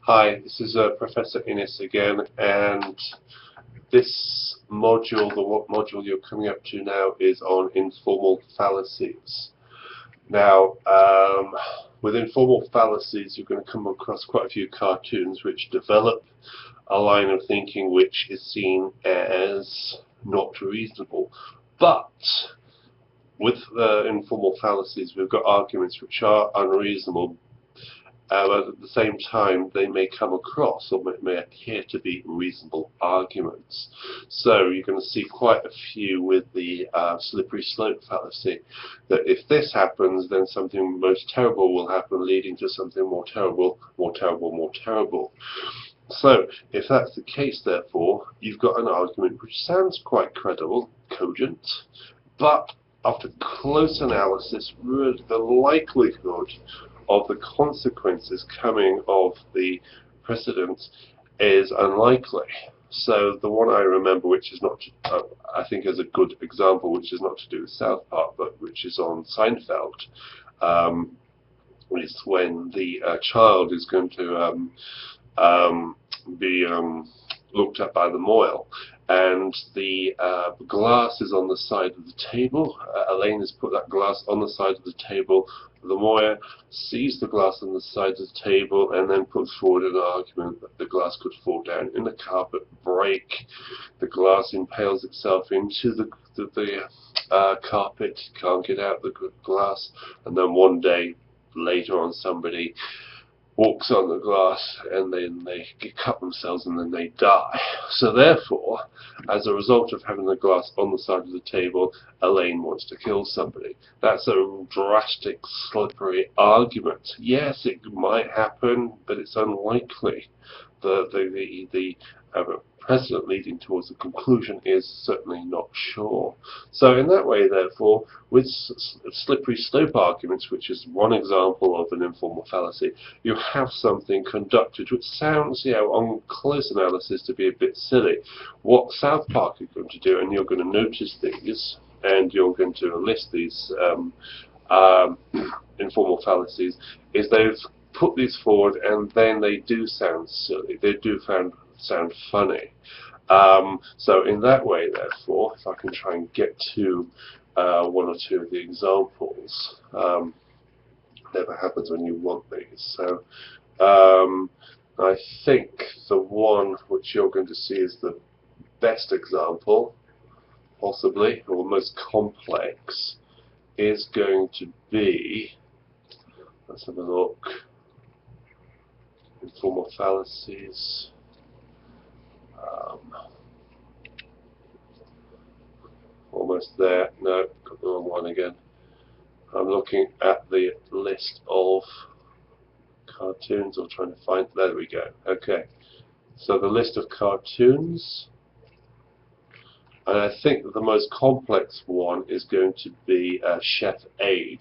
Hi, this is Professor Innes again, and this module, module you're coming up to now, is on informal fallacies. Now, with informal fallacies, you're going to come across quite a few cartoons which develop a line of thinking which is seen as not reasonable. But with informal fallacies, we've got arguments which are unreasonable. But at the same time, they may come across or may appear to be reasonable arguments. So you're going to see quite a few with the slippery slope fallacy, that if this happens, then something most terrible will happen, leading to something more terrible, more terrible, more terrible. So if that's the case, therefore, you've got an argument which sounds quite credible, cogent, but after close analysis, really the likelihood of the consequences coming of the precedent is unlikely. So the one I remember, which is not, I think is a good example, which is not to do with South Park, but which is on Seinfeld, is when the child is going to be looked at by the Moyle, and the glass is on the side of the table. Elaine has put that glass on the side of the table. The Moyle sees the glass on the side of the table and then puts forward an argument that the glass could fall down in the carpet, break. The glass impales itself into the carpet, can't get out the glass, and then one day later on somebody walks on the glass and then they cut themselves and then they die. So therefore, as a result of having the glass on the side of the table, Elaine wants to kill somebody. That's a drastic, slippery argument. Yes, it might happen, but it's unlikely. The precedent leading towards the conclusion is certainly not sure. So in that way, therefore, with slippery slope arguments, which is one example of an informal fallacy, you have something conducted which sounds, on close analysis, to be a bit silly. What South Park are going to do, and you're going to notice these, and you're going to list these informal fallacies, is they've put these forward and then they do sound silly. They do sound funny. So in that way, therefore, if I can try and get to one or two of the examples, never happens when you want these. So I think the one which you're going to see is the best example, possibly, or most complex, is going to be, let's have a look, informal fallacies. Almost there. No, got the wrong one again. I'm looking at the list of cartoons, or trying to find. There we go. Okay. So the list of cartoons, and I think that the most complex one is going to be Chef Aid,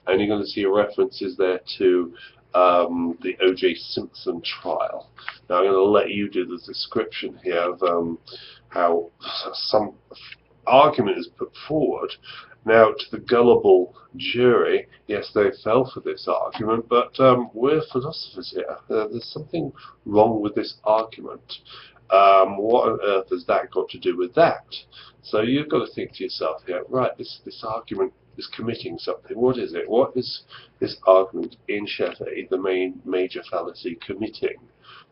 and you're going to see references there to the Oj Simpson Trial. Now I'm going to let you do the description here of how some argument is put forward. Now, to the gullible jury, yes, they fell for this argument, but we're philosophers here. There's something wrong with this argument. What on earth has that got to do with that? So you've got to think to yourself here, right, this argument is committing something. What is it? What is this argument in Chef Aid, the major fallacy, committing?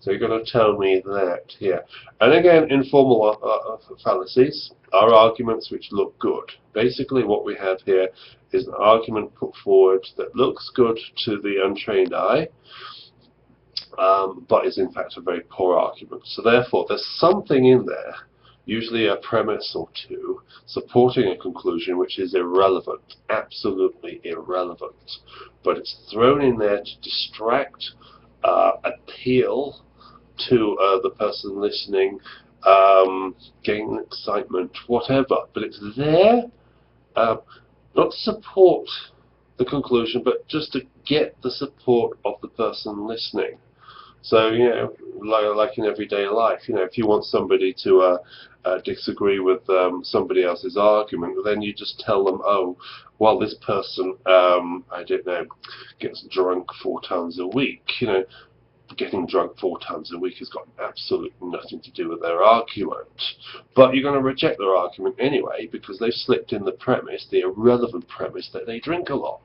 So you're going to tell me that here. And again, informal fallacies are arguments which look good. Basically what we have here is an argument put forward that looks good to the untrained eye, but is in fact a very poor argument. So therefore there's something in there, usually a premise or two, supporting a conclusion which is irrelevant, absolutely irrelevant. But it's thrown in there to distract, appeal to the person listening, gain excitement, whatever. But it's there not to support the conclusion, but just to get the support of the person listening. So, like in everyday life, if you want somebody to disagree with somebody else's argument, then you just tell them, oh, well, this person, I don't know, gets drunk 4 times a week. The getting drunk 4 times a week has got absolutely nothing to do with their argument. But you're going to reject their argument anyway because they've slipped in the premise, the irrelevant premise, that they drink a lot.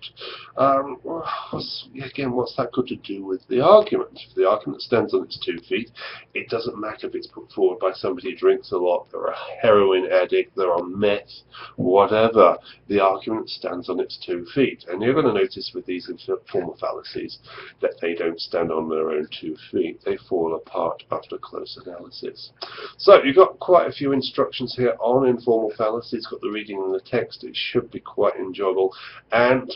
Again, what's that got to do with the argument? If the argument stands on its 2 feet, it doesn't matter if it's put forward by somebody who drinks a lot, they're a heroin addict, they're on meth, whatever. The argument stands on its 2 feet. And you're going to notice with these informal fallacies that they don't stand on their own 2 feet. They fall apart after close analysis. So you've got quite a few instructions here on informal fallacies. Got the reading and the text. It should be quite enjoyable. And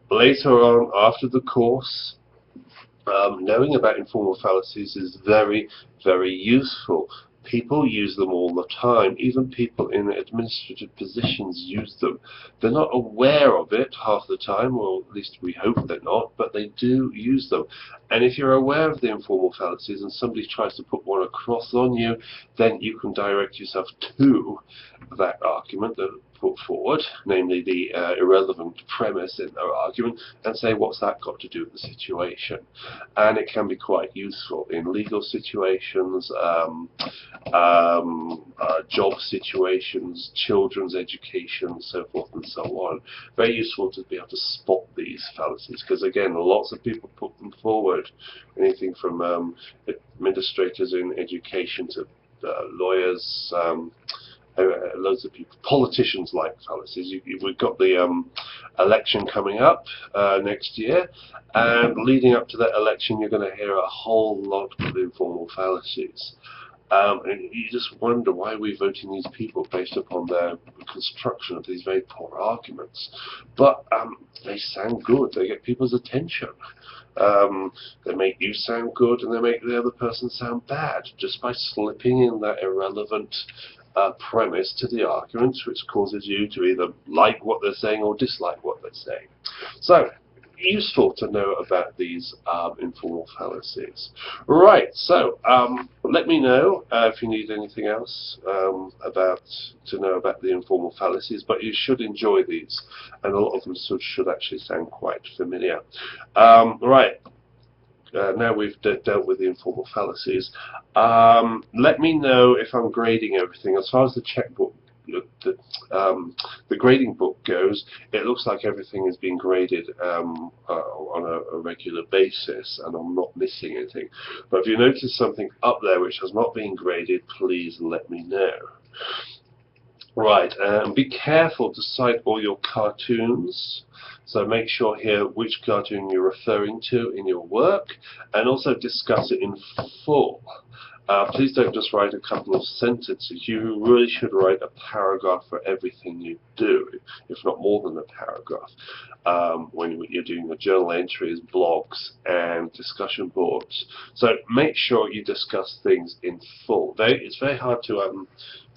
later on, after the course, knowing about informal fallacies is very, very useful. People use them all the time. Even people in administrative positions use them. They're not aware of it half the time, or at least we hope they're not, but they do use them. And if you're aware of the informal fallacies and somebody tries to put one across on you, then you can direct yourself to that argument that put forward, namely the irrelevant premise in their argument, and say, what's that got to do with the situation? And it can be quite useful in legal situations, job situations, children's education, so forth and so on. Very useful to be able to spot these fallacies, because again, lots of people put them forward, anything from administrators in education to lawyers, loads of people. Politicians like fallacies. We've got the election coming up next year, and leading up to that election you're going to hear a whole lot of informal fallacies. And you just wonder, why are we voting these people based upon their construction of these very poor arguments? But they sound good, they get people's attention. They make you sound good and they make the other person sound bad, just by slipping in that irrelevant premise to the argument, which causes you to either like what they're saying or dislike what they're saying. So, useful to know about these informal fallacies. Right, so let me know if you need anything else to know about the informal fallacies, but you should enjoy these, and a lot of them should actually sound quite familiar. Right. Now we've dealt with the informal fallacies. Let me know if I'm grading everything. As far as the checkbook, the grading book goes, it looks like everything is being graded on a regular basis, and I'm not missing anything. But if you notice something up there which has not been graded, please let me know. Right, be careful to cite all your cartoons. So make sure here which cartoon you're referring to in your work, and also discuss it in full. Please don't just write a couple of sentences. You really should write a paragraph for everything you do, if not more than a paragraph, when you're doing your journal entries, blogs, and discussion boards. So make sure you discuss things in full. It's very hard to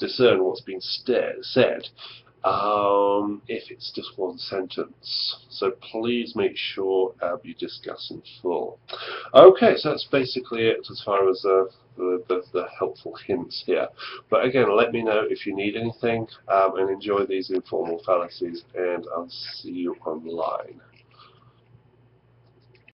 discern what's been said if it's just one sentence. So please make sure you discuss in full. Okay, so that's basically it as far as the helpful hints here. But again, let me know if you need anything, and enjoy these informal fallacies, and I'll see you online.